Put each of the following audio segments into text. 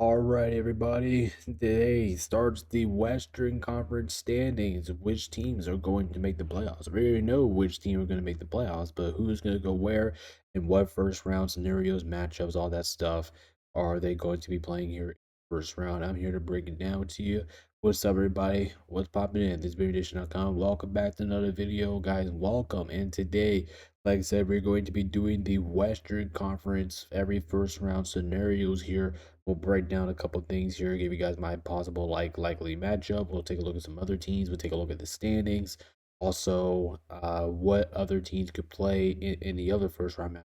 All right, everybody. Today starts the Western Conference standings. Which teams are going to make the playoffs? We already know which team are going to make the playoffs, but who's going to go where and what first round scenarios, matchups, all that stuff are they going to be playing here first round? I'm here to break it down to you. What's up, everybody? What's popping in? This is BeerEdition.com. Welcome back to another video, guys. Welcome. And today, like I said, we're going to be doing the Western Conference every first round scenarios here. We'll break down a couple things here, give you guys my possible likely matchup. We'll take a look at some other teams. We'll take a look at the standings. Also, what other teams could play in the other first round match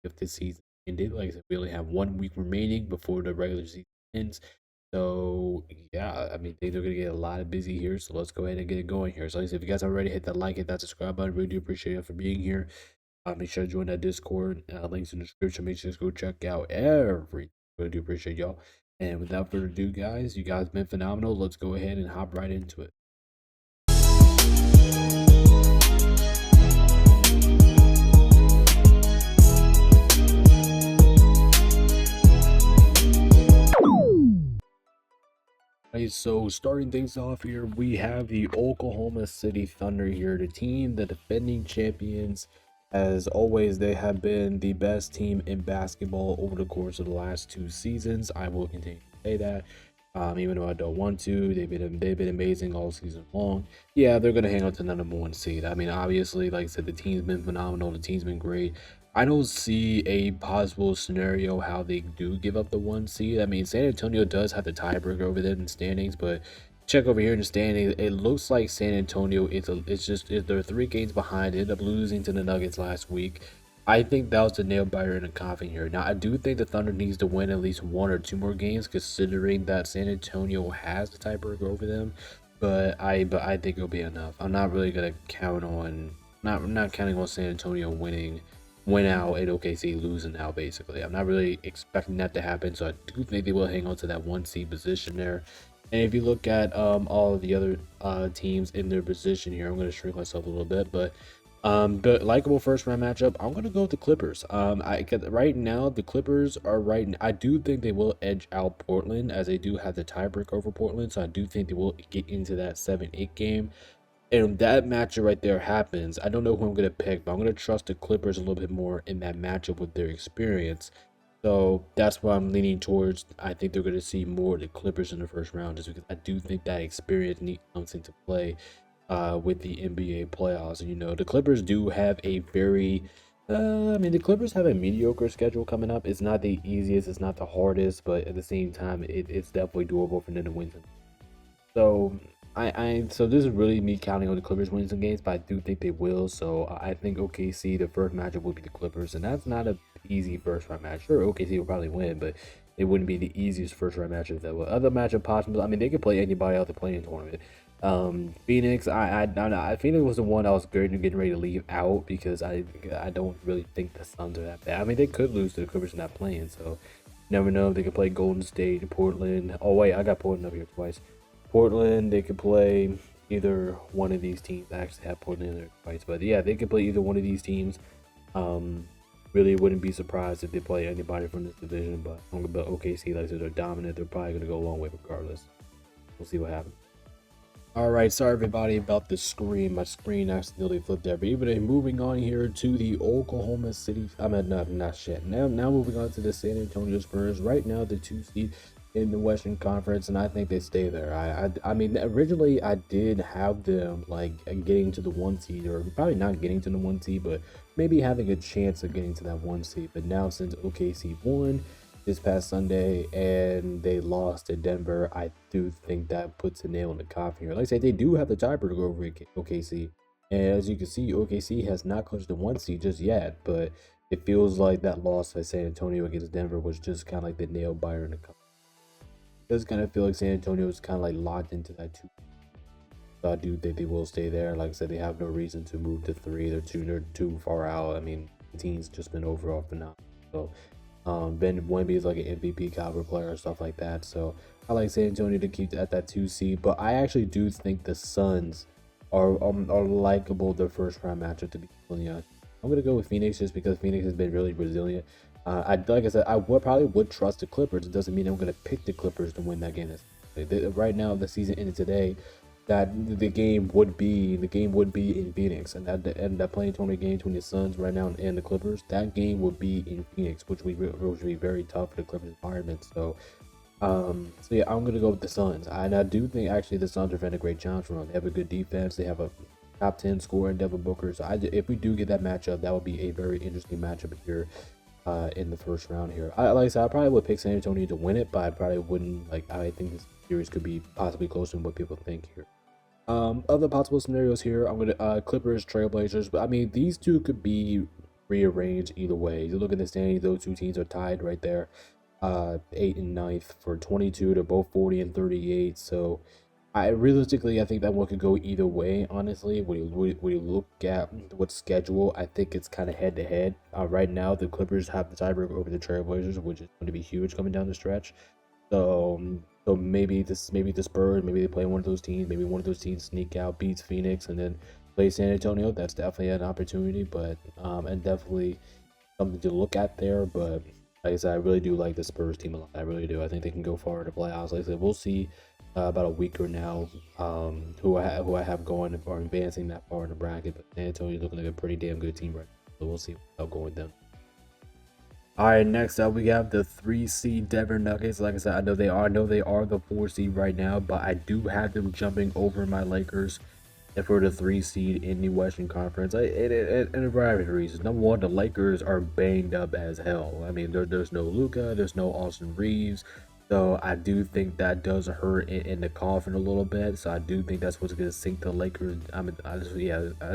if this season ended. Like I said, we only have 1 week remaining before the regular season ends. So yeah, I mean things are gonna get a lot of busy here. So let's go ahead and get it going here. So like I said, if you guys already hit that like, hit that subscribe button, really do appreciate you for being here. Make sure to join that Discord. Links in the description. Make sure to go check out everything. Really do appreciate y'all. And without further ado, guys, you guys been phenomenal. Let's go ahead and hop right into it. Right, so starting things off here, we have the Oklahoma City Thunder here, the team, the defending champions. As always, they have been the best team in basketball over the course of the last 2 seasons. I will continue to say that. Even though I don't want to, they've been amazing all season long. Yeah, they're gonna hang on to the #1 seed. I mean, obviously, like I said, the team's been phenomenal. The team's been great. I don't see a possible scenario how they do give up the 1 seed. I mean, San Antonio does have the tiebreaker over them in standings, but check over here in the standings. It looks like San Antonio they're 3 games behind. They ended up losing to the Nuggets last week. I think that was the nail biter in the coffin here. Now, I do think the Thunder needs to win at least 1 or 2 more games, considering that San Antonio has the tiebreaker over them. But I think it'll be enough. I'm not really gonna count on not counting on San Antonio win out and OKC losing out. Basically, I'm not really expecting that to happen. So I do think they will hang on to that 1 seed position there. And if you look at all of the other teams in their position here, I'm going to shrink myself a little bit, but the likable first round matchup, I'm gonna go with the Clippers. Right now the Clippers are I do think they will edge out Portland, as they do have the tiebreak over Portland. So I do think they will get into that 7-8 game. And that matchup right there happens. I don't know who I'm gonna pick, but I'm gonna trust the Clippers a little bit more in that matchup with their experience. So that's why I'm leaning towards. I think they're gonna see more of the Clippers in the first round, just because I do think that experience comes into play with the NBA playoffs. And the Clippers do have a very, I mean, the Clippers have a mediocre schedule coming up. It's not the easiest, it's not the hardest, but at the same time, it's definitely doable for them to win. So so this is really me counting on the Clippers winning some games, but I do think they will. So I think OKC, the first matchup will be the Clippers, and that's not a easy first round match. Sure, OKC will probably win, but it wouldn't be the easiest first round matchup that will. Other matchup possible. I mean, they could play anybody out the playing tournament. Phoenix, Phoenix was the one I was getting ready to leave out because I don't really think the Suns are that bad. I mean, they could lose to the Clippers not playing, so never know. They could play Golden State, Portland. Oh wait, I got Portland up here twice. Portland, they could play either one of these teams. I actually have Portland in there twice, but yeah, they could play either one of these teams. Really wouldn't be surprised if they play anybody from this division, but I'm gonna bet OKC, like I said, they're dominant. They're probably gonna go a long way regardless. We'll see what happens. All right, sorry everybody about the screen. My screen accidentally flipped there. But even moving on here to the Oklahoma City. I mean, not shit. Now moving on to the San Antonio Spurs. Right now, the 2 seed in the Western Conference, and I think they stay there. I mean, originally I did have them like getting to the 1 seed, or probably not getting to the 1 seed, but maybe having a chance of getting to that 1 seed. But now since OKC won this past Sunday and they lost to Denver, I do think that puts a nail in the coffin here. Like I said, they do have the tiebreaker over OKC, and as you can see, OKC has not clinched the 1 seed just yet, but it feels like that loss at San Antonio against Denver was just kind of like the nail biter in the coffin. It does kind of feel like San Antonio is kind of like locked into that 2. So I do think they will stay there. Like I said, they have no reason to move to 3. They're too far out. I mean, the team's just been overall phenomenal. So Ben Wemby is like an MVP caliber player or stuff like that. So I like San Antonio to keep at that 2 seed, but I actually do think the Suns are likable their first round matchup, to be completely honest. I'm gonna go with Phoenix just because Phoenix has been really resilient. Like I said, I would probably would trust the Clippers. It doesn't mean I'm going to pick the Clippers to win that game. Right now, the season ended today. That the game would be in Phoenix, and that playing tournament game between the Suns right now and the Clippers. That game would be in Phoenix, which would be very tough for the Clippers environment. So yeah, I'm gonna go with the Suns. And I do think actually the Suns are in a great challenge run. They have a good defense. They have a top 10 scorer in Devin Booker. So if we do get that matchup, that would be a very interesting matchup here in the first round here. Like I said, I probably would pick San Antonio to win it, but I probably wouldn't like. I think this series could be possibly closer than what people think here. Other possible scenarios here, I'm gonna Clippers, Trailblazers, but I mean these two could be rearranged either way. You look at the standings; those two teams are tied right there, 8th and ninth for 22. They're both 40 and 38. So, I think that one could go either way. Honestly, when you look at what schedule, I think it's kind of head to head. Right now, the Clippers have the tiebreaker over the Trailblazers, which is going to be huge coming down the stretch. So maybe the Spurs, maybe they play one of those teams, maybe one of those teams sneak out, beats Phoenix, and then play San Antonio. That's definitely an opportunity, but and definitely something to look at there. But like I said, I really do like the Spurs team a lot. I really do. I think they can go far in the playoffs. Like I said, we'll see about a week or now who I have going or advancing that far in the bracket. But San Antonio's looking like a pretty damn good team right now. So we'll see how going with them. All right, next up we have the 3 seed Denver Nuggets. Like I said, I know they are the 4 seed right now, but I do have them jumping over my Lakers for the 3 seed in the Western Conference. And a variety of reasons. Number one, the Lakers are banged up as hell. I mean, there's no Luka, there's no Austin Reeves. So I do think that does hurt in the coffin a little bit. So I do think that's what's going to sink the Lakers. I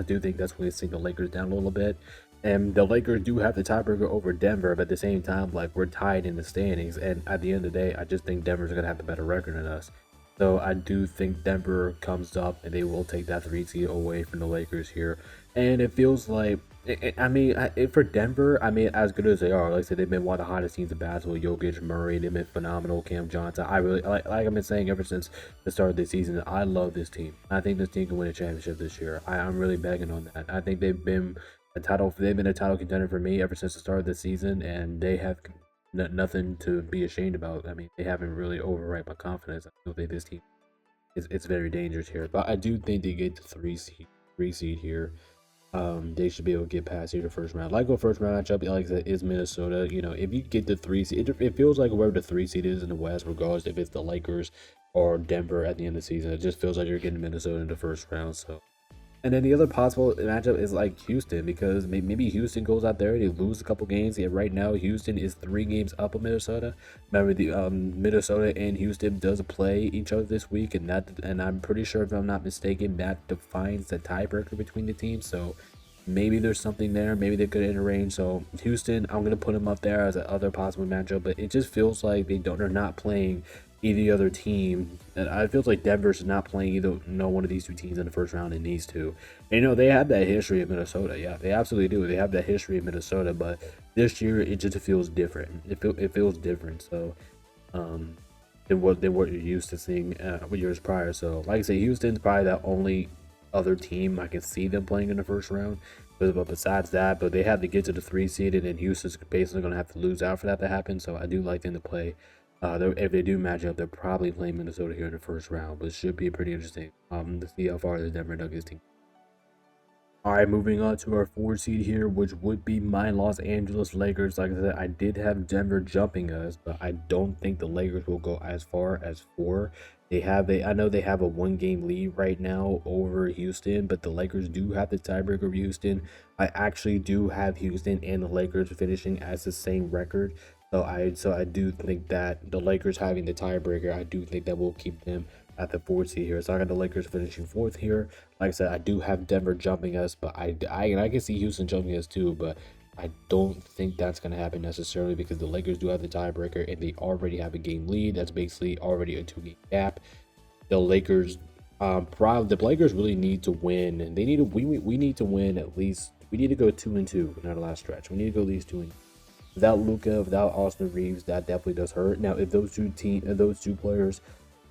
do think that's going to sink the Lakers down a little bit. And the Lakers do have the tiebreaker over Denver, but at the same time, like we're tied in the standings. And at the end of the day, I just think Denver's gonna have the better record than us. So I do think Denver comes up and they will take that 3 seed away from the Lakers here. And it feels like, for Denver, I mean, as good as they are, like I said, they've been one of the hottest teams in basketball. Jokic, Murray, they've been phenomenal. Cam Johnson, I really like I've been saying ever since the start of the season, I love this team. I think this team can win a championship this year. I'm really begging on that. I think they've been a title contender for me ever since the start of the season, and they have nothing to be ashamed about. I mean, they haven't really override my confidence. I still think this team is very dangerous here, but I do think they get the 3 seed here. They should be able to get past here the first round. Like a first round matchup, like I said, is Minnesota. You know, if you get the 3 seed, it feels like wherever the 3 seed is in the West, regardless if it's the Lakers or Denver at the end of the season, it just feels like you're getting Minnesota in the first round. So and then the other possible matchup is like Houston, because maybe Houston goes out there, they lose a couple games. Yeah, right now Houston is 3 games up on Minnesota. Remember, the Minnesota and Houston does play each other this week, and I'm pretty sure, if I'm not mistaken, that defines the tiebreaker between the teams. So maybe there's something there. Maybe they could interarrange. So Houston, I'm gonna put them up there as another possible matchup, but it just feels like they're not playing either other team. And it feels like Denver's not playing one of these two teams in the first round. It needs to. And, you know, they have that history of Minnesota. Yeah, they absolutely do. They have that history of Minnesota, but this year it just feels different. It feels different. So, than what you're used to seeing years prior. So, like I say, Houston's probably the only other team I can see them playing in the first round. But besides that, but they have to get to the 3 seed, and then Houston's basically going to have to lose out for that to happen. So I do like them to play. If they do match up, they're probably playing Minnesota here in the first round, but it should be pretty interesting to see how far the Denver Nuggets team. All right, moving on to our 4 seed here, which would be my Los Angeles Lakers. Like I said, I did have Denver jumping us, but I don't think the Lakers will go as far as 4. I know they have a 1 game lead right now over Houston, but the Lakers do have the tiebreaker of Houston. I actually do have Houston and the Lakers finishing as the same record. So I do think that the Lakers having the tiebreaker, I do think that will keep them at the 4 seed here. So I got the Lakers finishing 4th here. Like I said, I do have Denver jumping us, but I can see Houston jumping us too, but I don't think that's going to happen necessarily, because the Lakers do have the tiebreaker and they already have a game lead. That's basically already a 2-game gap. The Lakers, the Lakers really need to win, and we need to win at least. We need to go 2-2 in our last stretch. We need to go at least 2-2. Without Luka, without Austin Reeves, that definitely does hurt. Now, if those two players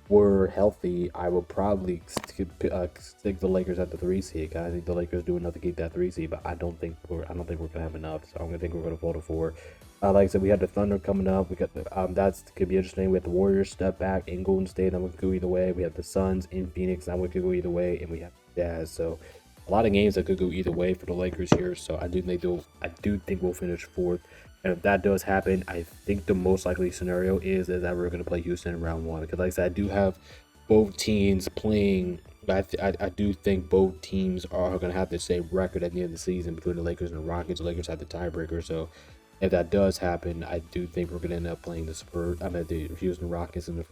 were healthy, I would probably stick the Lakers at the 3 seed. I think the Lakers do enough to keep that 3 seed, but I don't think we're gonna have enough. So I'm gonna think we're gonna fall to 4. Like I said, we had the Thunder coming up. We got the that's could be interesting. We have the Warriors step back in Golden State. That one could go either way. We have the Suns in Phoenix. That one could go either way, and we have the Jazz. So a lot of games that could go either way for the Lakers here. So I do think we'll finish fourth. And if that does happen, I think the most likely scenario is that we're going to play Houston in round one. Because like I said, I do have both teams playing. I do think both teams are going to have the same record at the end of the season between the Lakers and the Rockets. The Lakers have the tiebreaker, so if that does happen, I do think we're going to end up playing the Spurs. I'm at the Houston Rockets in the.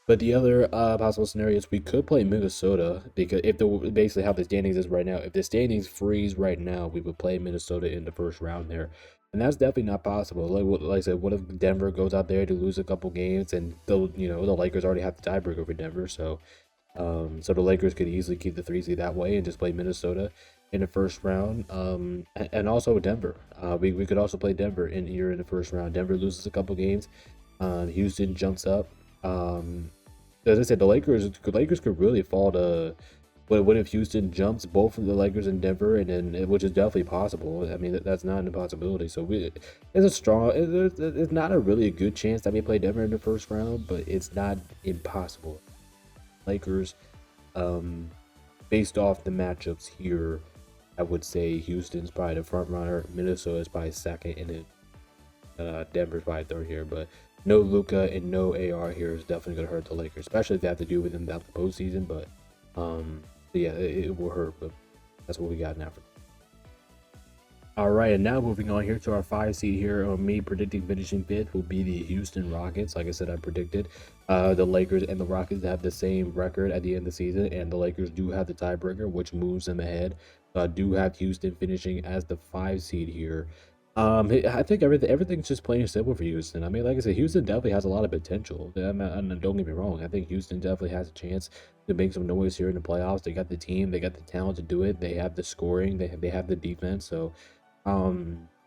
But the other possible scenario is we could play Minnesota because if the basically how the standings is right now, if the standings freeze right now, we would play Minnesota in the first round there, and that's definitely not possible. Like I said, what if Denver goes out there to lose a couple games and the Lakers already have the tiebreaker over Denver, so the Lakers could easily keep the 3 seed that way and just play Minnesota in the first round. And also Denver. We could also play Denver in here in the first round. Denver loses a couple games. Houston jumps up. As I said, the Lakers could really fall to. What if Houston jumps both of the Lakers and Denver, and then which is definitely possible. I mean, that's not an impossibility. So it's a strong. It's not a really good chance that we play Denver in the first round, but it's not impossible. Lakers, based off the matchups here, I would say Houston's probably the front runner. Minnesota is probably second, and then Denver's probably third here. But no Luka and no AR here is definitely gonna hurt the Lakers, especially if they have to do with them without the postseason. But yeah, it will hurt. But that's what we got now. All right, and now moving on here to our 5 seed here. Me predicting finishing fifth will be the Houston Rockets. Like I said, I predicted the Lakers and the Rockets have the same record at the end of the season, and the Lakers do have the tiebreaker, which moves them ahead. So I do have Houston finishing as the 5 seed here. I think everything's just plain and simple for Houston. I mean, like I said, Houston definitely has a lot of potential. And don't get me wrong, I think Houston definitely has a chance to make some noise here in the playoffs. They got the team, they got the talent to do it. They have the scoring, they have the defense. So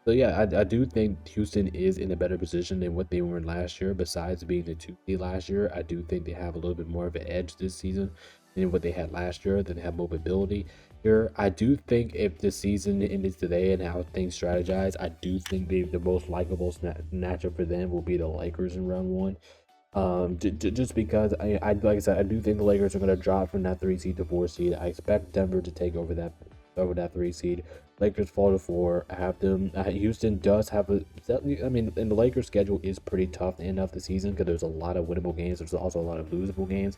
yeah, I do think Houston is in a better position than what they were in last year. Besides being the 2 seed last year, I do think they have a little bit more of an edge this season than what they had last year. They have mobility here. I do think if the season ended today and how things strategize, I do think the most likable matchup for them will be the Lakers in round one. Just because like I said, I do think the Lakers are going to drop from that 3 seed to 4 seed. I expect Denver to take over that 3 seed. Lakers fall to 4. I have them. Houston does have I mean, and the Lakers' schedule is pretty tough to end off the season because there's a lot of winnable games. There's also a lot of losable games.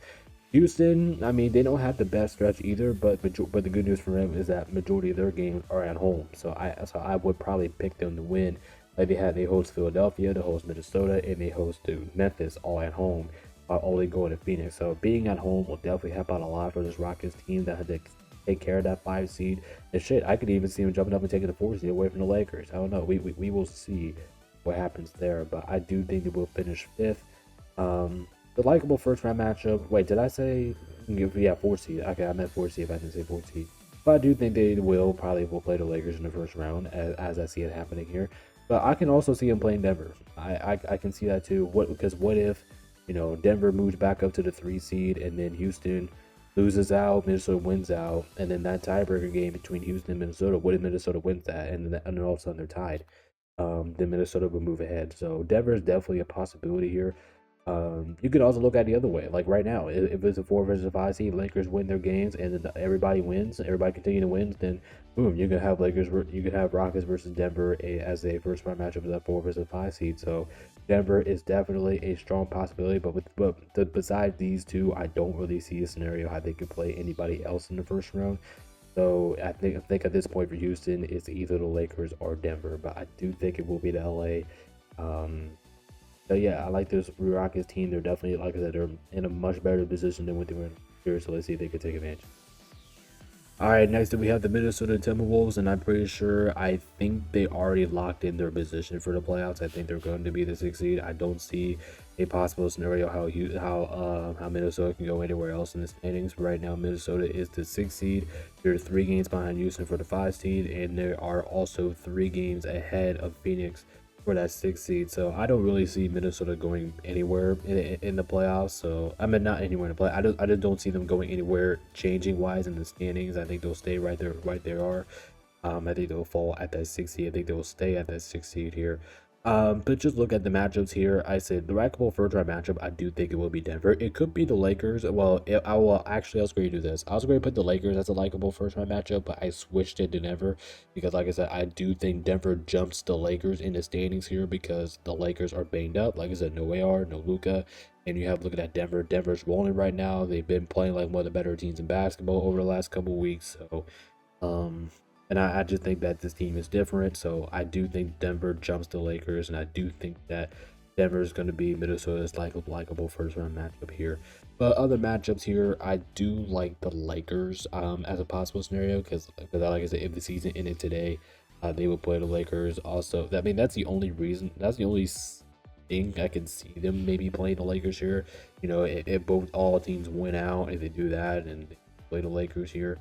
Houston, I mean, they don't have the best stretch either, but the good news for them is that majority of their games are at home. So I would probably pick them to win. Like they host Philadelphia, they host Minnesota, and they host Memphis all at home, while only going to Phoenix. So being at home will definitely help out a lot for this Rockets team that had to take care of that 5 seed. And shit, I could even see them jumping up and taking the 4 seed away from the Lakers. I don't know. We will see what happens there, but I do think they will finish fifth. The likable first round matchup. Wait, did I say? Yeah, 4 seed. Okay, I meant 4 seed if I didn't say 4 seed. But I do think they probably will play the Lakers in the first round as I see it happening here. But I can also see them playing Denver. I can see that too. Because what if Denver moves back up to the 3 seed and then Houston loses out, Minnesota wins out, and then that tiebreaker game between Houston and Minnesota, what if Minnesota wins that, and then all of a sudden they're tied? Then Minnesota will move ahead. So Denver is definitely a possibility here. You could also look at the other way. Like right now, if it's a 4 versus 5 seed, Lakers win their games, and then everybody wins, everybody continue to win, then boom, you could have Rockets versus Denver as a first round matchup of that 4 versus 5 seed. So Denver is definitely a strong possibility, but besides these two, I don't really see a scenario how they could play anybody else in the first round. So I think at this point for Houston, it's either the Lakers or Denver, but I do think it will be the LA. So yeah, I like this Rockets team. They're definitely, like I said, they're in a much better position than what they were in here. So let's see if they can take advantage. All right, next up we have the Minnesota Timberwolves, and I'm pretty sure I think they already locked in their position for the playoffs. I think they're going to be the 6th seed. I don't see a possible scenario how Minnesota can go anywhere else in the standings. Right now, Minnesota is the 6th seed. They're 3 games behind Houston for the 5 seed, and they are also 3 games ahead of Phoenix for that 6th seed. So I don't really see Minnesota going anywhere in the playoffs. So I mean, not anywhere in the play. I just don't see them going anywhere changing wise in the standings. I think they'll stay right there are. I think they'll fall at that 6th seed. I think they will stay at that 6th seed here. But just look at the matchups here. I said the rackable first round matchup. I do think it will be Denver. It could be the Lakers. Well, I will actually. I was going to do this. I was going to put the Lakers as a likable first round matchup, but I switched it to Denver because, like I said, I do think Denver jumps the Lakers in the standings here because the Lakers are banged up. Like I said, no AR, no Luca, and you have look at that Denver. Denver's rolling right now. They've been playing like one of the better teams in basketball over the last couple weeks. So, um, and I just think that this team is different. So I do think Denver jumps the Lakers, and I do think that Denver is going to be Minnesota's likable first round matchup here. But other matchups here, I do like the Lakers as a possible scenario because like I said, if the season ended today, they would play the Lakers. Also, I mean that's the only reason. That's the only thing I can see them maybe playing the Lakers here. You know, if both all teams win out, if they do that and they play the Lakers here.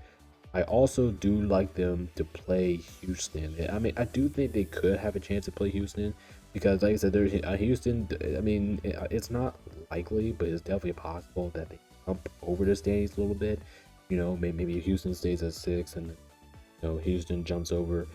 I also do like them to play Houston. I mean, I do think they could have a chance to play Houston because, like I said, there's Houston. I mean, it's not likely, but it's definitely possible that they jump over the standings a little bit. You know, maybe Houston stays at 6, and Houston jumps over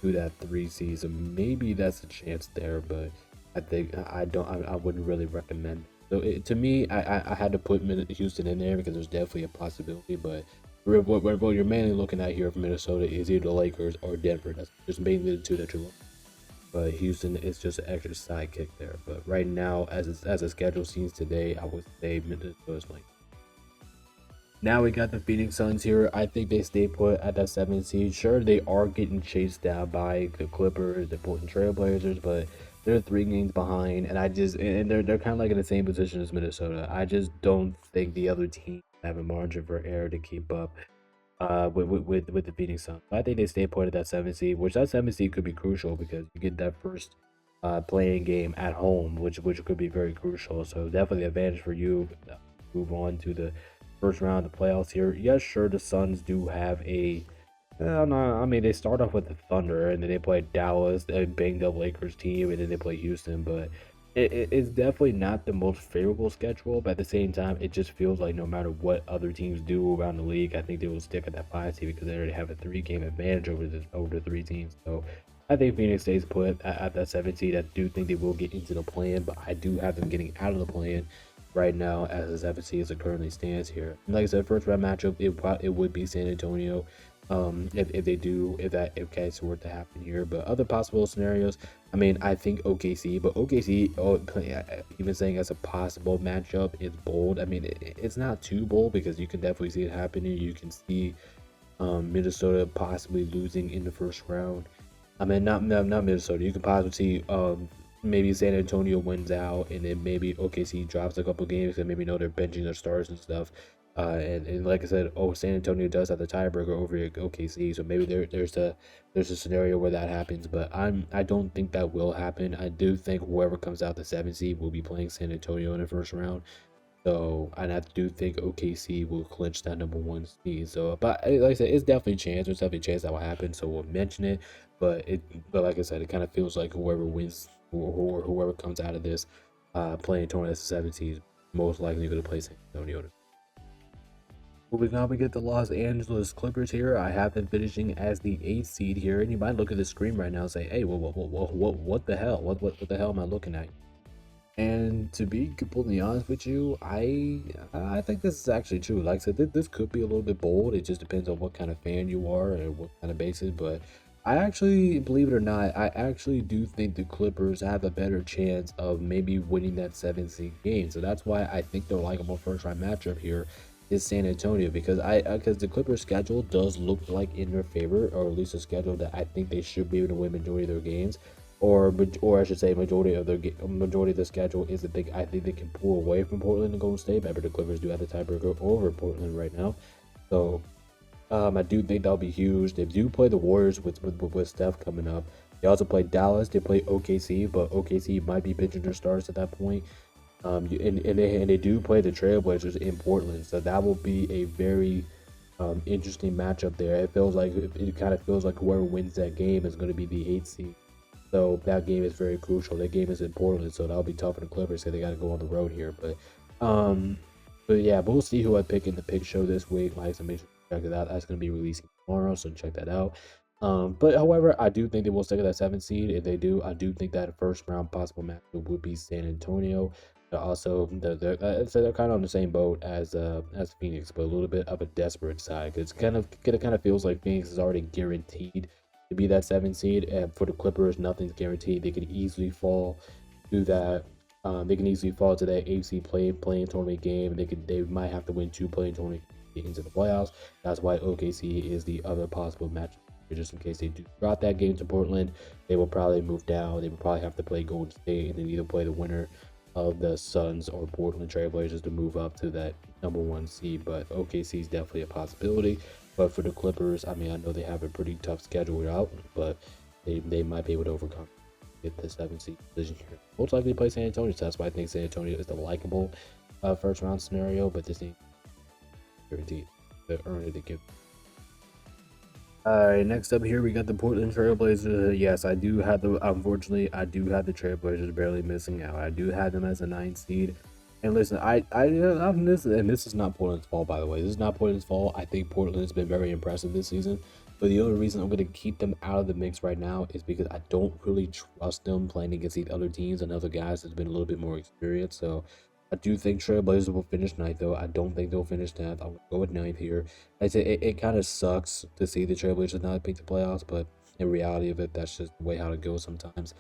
to that 3 seed. So maybe that's a chance there, but I think I don't. I wouldn't really recommend. So to me, I had to put Houston in there because there's definitely a possibility, but what you're mainly looking at here for Minnesota is either the Lakers or Denver. That's just mainly the two that you're looking at. But Houston is just an extra sidekick there. But right now, as a schedule seems today, I would say Minnesota's like. Now we got the Phoenix Suns here. I think they stay put at that 7th seed. Sure, they are getting chased down by the Clippers, the Portland Trailblazers, but they're 3 games behind, and they're kind of like in the same position as Minnesota. I just don't think the other team have a margin for error to keep up with the Phoenix Suns. I think they stay put at that 7th seed, which that 7th seed could be crucial because you get that first playing game at home, which could be very crucial. So definitely advantage for you. Move on to the first round of the playoffs here. Yes, sure, the Suns do have a. No, I mean, they start off with the Thunder, and then they play Dallas, a banged up Lakers team, and then they play Houston. But it's definitely not the most favorable schedule. But at the same time, it just feels like no matter what other teams do around the league, I think they will stick at that 5 seed because they already have a 3-game advantage over the 3 teams. So I think Phoenix stays put at that 7 seed. I do think they will get into the plan, but I do have them getting out of the plan right now as the 7 seed as it currently stands here. And like I said, first round matchup, it would be San Antonio. If case were to happen here, but other possible scenarios, I mean, I think OKC, but OKC, even saying as a possible matchup is bold. I mean, it's not too bold because you can definitely see it happening. You can see Minnesota possibly losing in the first round. I mean, not Minnesota. You could possibly see maybe San Antonio wins out, and then maybe OKC drops a couple games, and maybe they're benching their stars and stuff. And like I said, San Antonio does have the tiebreaker over OKC, so maybe there's a scenario where that happens, but I don't think that will happen. I do think whoever comes out the 7th seed will be playing San Antonio in the first round. So, and I do think OKC will clinch that #1 seed. So, but like I said, it's definitely a chance. There's definitely a chance that will happen. So we'll mention it. But like I said, it kind of feels like whoever wins or whoever comes out of this playing tournament as the 7th seed is most likely going to play San Antonio. Moving on, we get the Los Angeles Clippers here. I have them finishing as the 8th seed here, and you might look at the screen right now and say, "Hey, what the hell? What the hell am I looking at?" And to be completely honest with you, I think this is actually true. Like I said, this could be a little bit bold. It just depends on what kind of fan you are and what kind of basis. But I actually, believe it or not, I actually do think the Clippers have a better chance of maybe winning that 7th seed game. So that's why I think they're likable first round matchup here is San Antonio because the Clippers schedule does look like in their favor, or at least a schedule that I think they should be able to win majority of their games or I should say majority of the schedule is that I think they can pull away from Portland and Golden State. Remember, the Clippers do have the tiebreaker over Portland right now, so I do think that'll be huge. They do play the Warriors with Steph coming up. They also play Dallas. They play OKC, but OKC might be benching their stars at that point. And they do play the Trailblazers in Portland, so that will be a very interesting matchup there. It kind of feels like whoever wins that game is going to be the 8th seed. So that game is very crucial. That game is in Portland, so that'll be tough for the Clippers. So they got to go on the road here. But yeah, but we'll see who I pick in the pick show this week. Like, so make sure to check it out. That's going to be releasing tomorrow, so check that out. But however, I do think they will stick at that 7th seed. If they do, I do think that first round possible matchup would be San Antonio. They're also so they're kind of on the same boat as Phoenix, but a little bit of a desperate side. 'Cause it kind of feels like Phoenix is already guaranteed to be that 7th seed, and for the Clippers, nothing's guaranteed. They could easily fall to that. They can easily fall to that AFC playing tournament game. They might have to win 2 playing tournament games in the playoffs. That's why OKC is the other possible match. Just in case they do drop that game to Portland, they will probably move down. They will probably have to play Golden State and then either play the winner of the Suns or Portland Trailblazers to move up to that #1 seed. But OKC is definitely a possibility. But for the Clippers, I mean, I know they have a pretty tough schedule out, but they might be able to overcome get the 7th seed position here. Most likely play San Antonio, so that's why I think San Antonio is the likable first round scenario, but this ain't guaranteed. The earner they give. Alright, next up here we got the Portland Trailblazers. Yes, I do have the unfortunately I do have the Trailblazers barely missing out. I do have them as a 9th seed. And listen, I'm this and this is not Portland's fault, by the way. This is not Portland's fault. I think Portland has been very impressive this season. But the only reason I'm going to keep them out of the mix right now is because I don't really trust them playing against these other teams and other guys that's been a little bit more experienced. So I do think Trailblazers will finish 9th, though. I don't think they'll finish 10th. I'll go with 9th here. I say it kind of sucks to see the Trailblazers not make the playoffs, but in reality of it, that's just the way how it goes sometimes.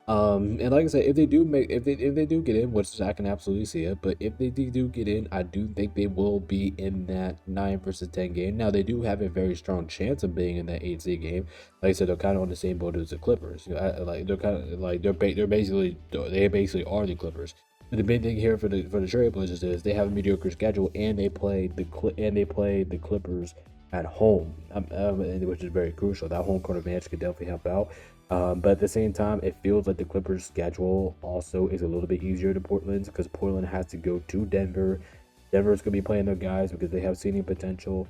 And like I said, if they do get in, which I can absolutely see it, but if they do get in, I do think they will be in that 9 versus 10 game. Now they do have a very strong chance of being in that 8 seed game. Like I said, they're kind of on the same boat as the Clippers. You know, like they're kind of like they're basically are the Clippers. But the big thing here for the Trailblazers is they have a mediocre schedule and they play the Clippers at home, which is very crucial. That home court advantage could definitely help out. But at the same time, it feels like the Clippers' schedule also is a little bit easier to Portland's because Portland has to go to Denver. Denver's gonna be playing their guys because they have seating potential.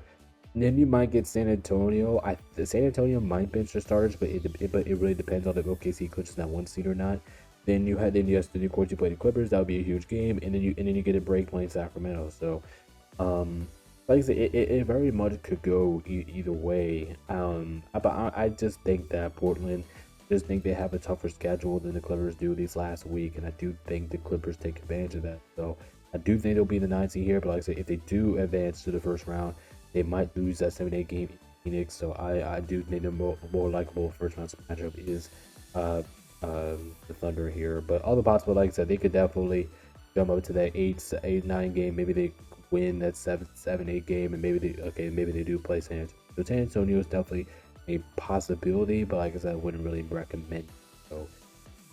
And then you might get San Antonio. San Antonio might bench their starters, but it really depends on if OKC clinches that 1 seed or not. Then yes, of course you play the Clippers. That would be a huge game, and then you get a break playing Sacramento. So, like I said, it very much could go either way. But I just think that Portland just think they have a tougher schedule than the Clippers do these last week, and I do think the Clippers take advantage of that. So I do think they'll be the 9th seed here, but like I said, if they do advance to the first round, they might lose that 7-8 game in Phoenix. So I do think the more likable first round matchup is the Thunder here. But all the possible, like I said, they could definitely jump up to that 8-9 game. Maybe they win that 7-8 game, and maybe they do play San Antonio. So San Antonio is definitely a possibility, but like I said, I wouldn't really recommend it. So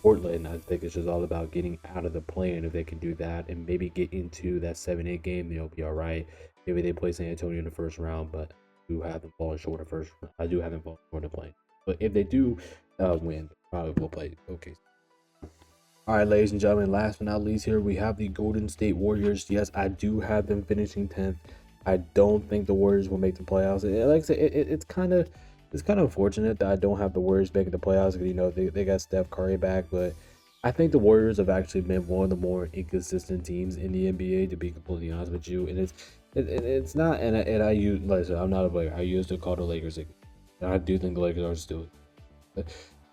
Portland, I think it's just all about getting out of the play-in. If they can do that and maybe get into that 7-8 game, they'll be all right. Maybe they play San Antonio in the first round, but I do have them falling short of first. I do have them falling short of playing. But if they do win, probably will play. Okay. All right, ladies and gentlemen, last but not least here, we have the Golden State Warriors. Yes, I do have them finishing 10th. I don't think the Warriors will make the playoffs. Like I said, it's kind of unfortunate that I don't have the Warriors making the playoffs because, you know, they got Steph Curry back, but I think the Warriors have actually been one of the more inconsistent teams in the NBA, to be completely honest with you. And it's not, and I use, listen, I'm not a player. I used to call the Lakers, and I do think the Lakers are still.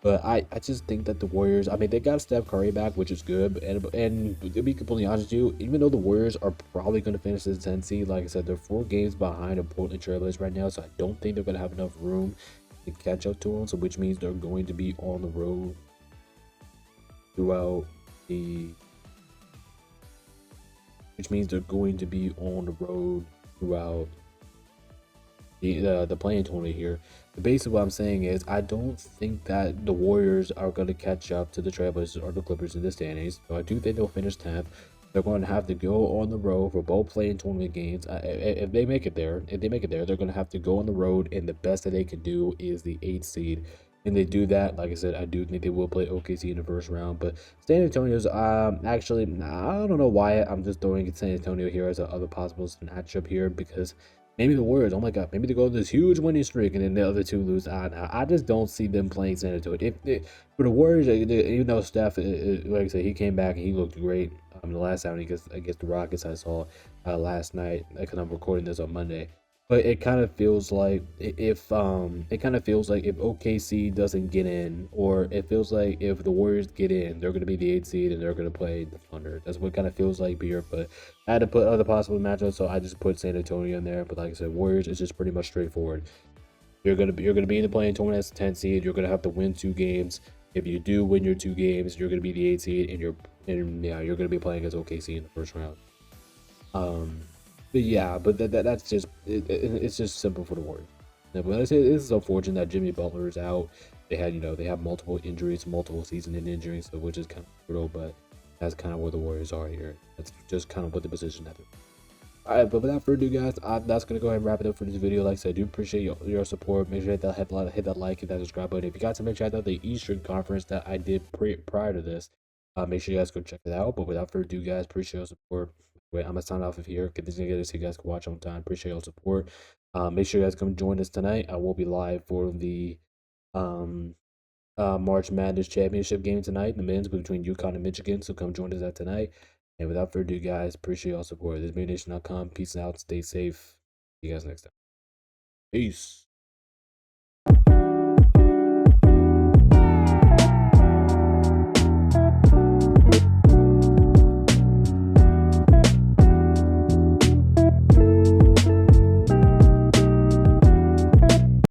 But I just think that the Warriors, I mean, they got Steph Curry back, which is good. And to be completely honest with you, even though the Warriors are probably going to finish the 10th seed, like I said, they're 4 games behind the Portland Trailblazers right now. So I don't think they're going to have enough room to catch up to them. So which means they're going to be on the road throughout the. Which means they're going to be on the road throughout the playing tournament here. But basically what I'm saying is I don't think that the Warriors are going to catch up to the Trailblazers or the Clippers in this day and age. So I do think they'll finish 10th. They're going to have to go on the road for both playing tournament games. If they make it there, they're going to have to go on the road, and the best that they can do is the 8th seed. And they do that, like I said, I do think they will play OKC in the first round. But San Antonio's actually, I don't know why I'm just throwing San Antonio here as a other possible matchup here, because maybe the Warriors, oh my god, maybe they go this huge winning streak and then the other two lose. I just don't see them playing San Antonio. For the Warriors, you know, Steph, like I said, he came back and he looked great. The last time against the Rockets I saw last night, because I'm recording this on Monday. But it kind of feels like if it kind of feels like if OKC doesn't get in, or it feels like if the Warriors get in, they're going to be the 8th seed and they're going to play the Thunder. That's what kind of feels like here. But I had to put other possible matchups, so I just put San Antonio in there. But like I said, Warriors is just pretty much straightforward. You're gonna be in the playing tournament as the 10th seed. You're gonna have to win 2 games. If you do win your 2 games, you're gonna be the 8th seed, and you're gonna be playing against OKC in the first round. Um, but yeah, but that's just it's just simple for the Warriors. Yeah, but I say this is unfortunate that Jimmy Butler is out. They have multiple injuries, multiple season-end injuries, so which is kind of brutal. But that's kind of where the Warriors are here. That's just kind of what the position that they're. Alright, but without further ado, guys, that's gonna go ahead and wrap it up for this video. Like I said, I do appreciate your support. Make sure to hit that like, hit that subscribe button. If you got to make sure out the Eastern Conference that I did prior to this, make sure you guys go check it out. But without further ado, guys, appreciate your support. Wait, I'm gonna sign off of here. Get this together so you guys can watch on time. Appreciate your support. Make sure you guys come join us tonight. I will be live for the um March Madness Championship game tonight, the men's between UConn and Michigan. So come join us at tonight. And without further ado, guys, appreciate all support. This is MayorNation.com. Peace out. Stay safe. See you guys next time. Peace.